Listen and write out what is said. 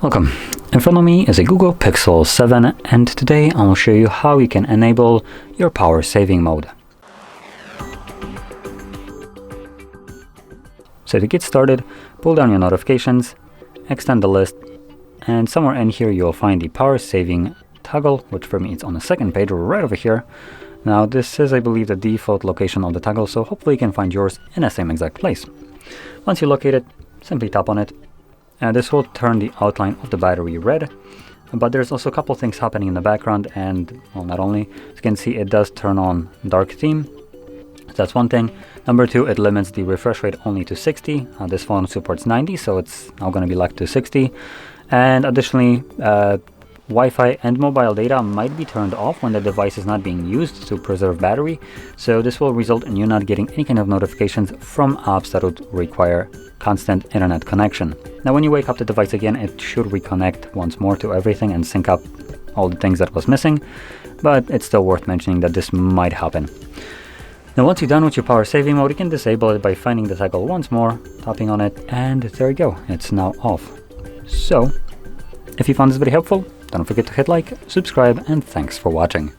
Welcome. In front of me is a Google Pixel 7 and today I will show you how you can enable your power saving mode. So to get started, pull down your notifications, extend the list, and somewhere in here you'll find the power saving toggle, which for me it's on the second page right over here. Now this is, I believe, the default location of the toggle, so hopefully you can find yours in the same exact place. Once you locate it, simply tap on it. This will turn the outline of the battery red, but there's also a couple things happening in the background, and well, not only, as you can see, it does turn on dark theme. So that's one thing. Number two, it limits the refresh rate only to 60. This phone supports 90, so it's now going to be locked to 60. And additionally, Wi-Fi and mobile data might be turned off when the device is not being used to preserve battery, so this will result in you not getting any kind of notifications from apps that would require constant internet connection. Now when you wake up the device again, it should reconnect once more to everything and sync up all the things that was missing, but it's still worth mentioning that this might happen. Now once you're done with your power saving mode, you can disable it by finding the toggle once more, tapping on it, and there you go, it's now off. So, if you found this video helpful, don't forget to hit like, subscribe, and thanks for watching.